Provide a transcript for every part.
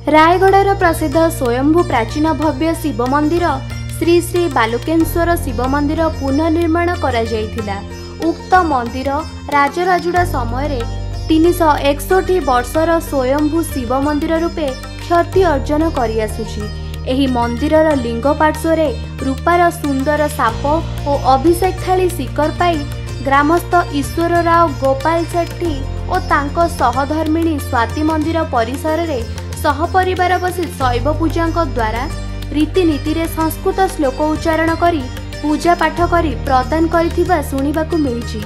रायगढ़र प्रसिद्ध स्वयंभू प्राचीन भव्य शिव मंदिर श्री श्री बालुकेश्वर शिव मंदिर पुनर्निर्माण करा जायथिला। उक्त मंदिर राजराजुड़ा समय 361 वर्षर स्वयंभू शिव मंदिर रूपे ख्याति अर्जन करि आसुछि। एही मंदिरर लिंग पार्श्वरे रूपार सुंदर साप और अभिषेक थाली शिखर पाई ग्रामस्थ ईश्वर राव गोपाल सेठी और तांको सहधर्मिणी स्वाति मंदिर परिसर रे सहपरिवार बसी शैव पूजा द्वारा रीतिनीति रे संस्कृत श्लोक उच्चारण करी पूजा पाठ करी प्रदान करिथिबा सुनिबाकु मिलुछि।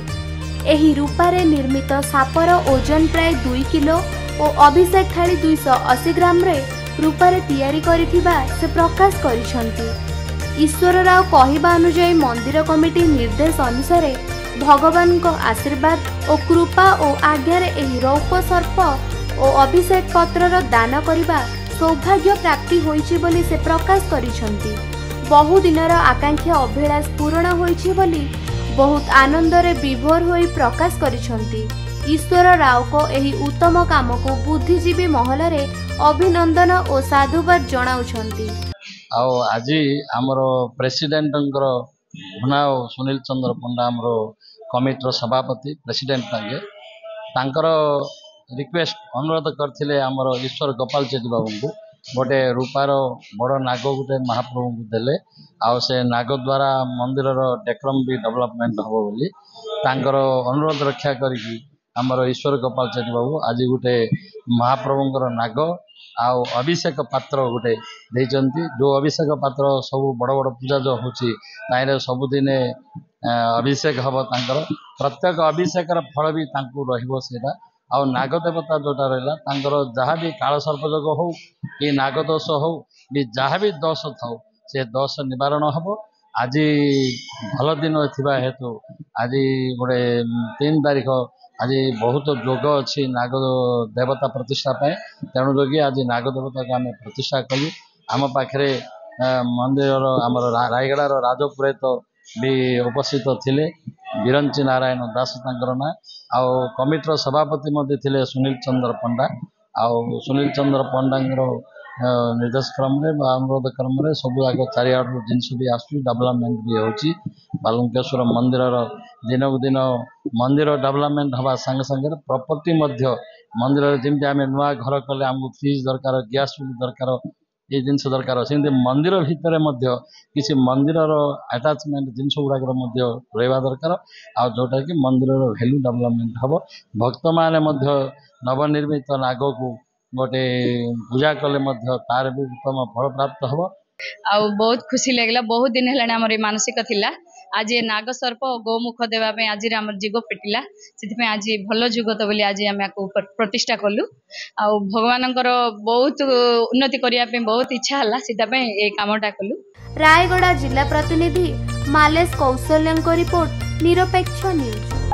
एही रूपारे निर्मित सापर ओजन प्राय 2 किलो और अभिषेक थाली 280 ग्राम रे रूपारे तैयारी करिथिबा से प्रकाश करिसंती। ईश्वर राव कहिबा अनुसार मंदिर कमिटी निर्देश अनुसार भगवान को आशीर्वाद और कृपा और आज्ञारे एही रौप्य सर्प और अभिषेक पत्रर दान करिबा सौभाग्य प्राप्ति होइछि बोली से प्रकाश करिसंती। बहु दिनर आकांक्षा अभिलाष पूर्ण होइछि बोली बहुत आनंद रे विभोर होई प्रकाश करिसंती। ईश्वर राव को एही उत्तम काम को बुद्धिजीवी महल रे अभिनंदन और साधुवाद जणाउछंती। आज हमरो प्रेसिडेंट भुनाओ सुनील चंद्र पंडा हमरो कमिटर सभापति प्रेसिडेंट तांकर रिक्वेस्ट अनुरोध करथिले हमरो ईश्वर गोपाल सेठी बाबू को गोटे रूपार बड़ नाग गोटे महाप्रभु को देले आ से नाग द्वारा मंदिर डेकोरम भी डेवलपमेंट हम बोली तांकर अनुरोध रक्षा करी हमरो ईश्वर गोपाल सेठी बाबू आज गोटे महाप्रभुंकर नाग आउ अभिषेक पात्र गोटे देइचंती। जो अभिषेक पात्र सब बड़ बड़ पूजा जो होची ताइरे सबुदिन अभिषेक हम तांकर प्रत्येक अभिषेक फल भी तांको रहिबो सेटा आउ नाग देवता जोटा रहा तांकर जहाँ भी काल सर्पयोग हो कि नागदोष हो भी जहाँ भी दोष थाउ से दोष निवारण हम। आज भल दिन थिबा हेतु आज गोटे 3 तारीख आज बहुत जोग अच्छी नाग देवता प्रतिष्ठा पाए तेणु जोगी आज नाग देवता को आम प्रतिष्ठा कलु। आम पाखे मंदिर आमर रायगढ़ राजपुरे तो भी उपस्थित थिले बिरंची नारायण दास तांकर ना आउ कमिटर सभापति मध्य थिले सुनील चंद्र पंडा आउ सुनील चंद्र पंडा निर्देश क्रम अनुरोध क्रम सब आग चारिआड़ जिनस भी आसु डेवलपमेंट भी होची। बालुकेश्वर मंदिर दिन को दिन मंदिर डेवलपमेंट हवा संगे संगे प्रॉपर्टी मंदिर जमी आम नुआ घर कले आमको फ्रिज दरकार गैस दरकार ये जिनस दरकार से मंदिर भितर किसी मंदिर अटैचमेंट जिनस गुड़ाक रहा दरकार आ जोटा कि मंदिर वैल्यू डेवलपमेंट हम। भक्त माने नवनिर्मित नाग को गोटे पूजा कले तार भी उत्तम फल प्राप्त हम। बहुत खुशी लगला। बहुत दिन है आम मानसिक थिला आज नाग सर्प गोमुख देवाई आज जुग फिटिला से आज भल जुग तो बोली आज आम प्रतिष्ठा कलु आ भगवान बहुत उन्नति करने बहुत इच्छा है से कामटा कलु। रायगढ़ जिला प्रतिनिधि मालेश कौशल्य रिपोर्ट निरपेक्ष न्यूज।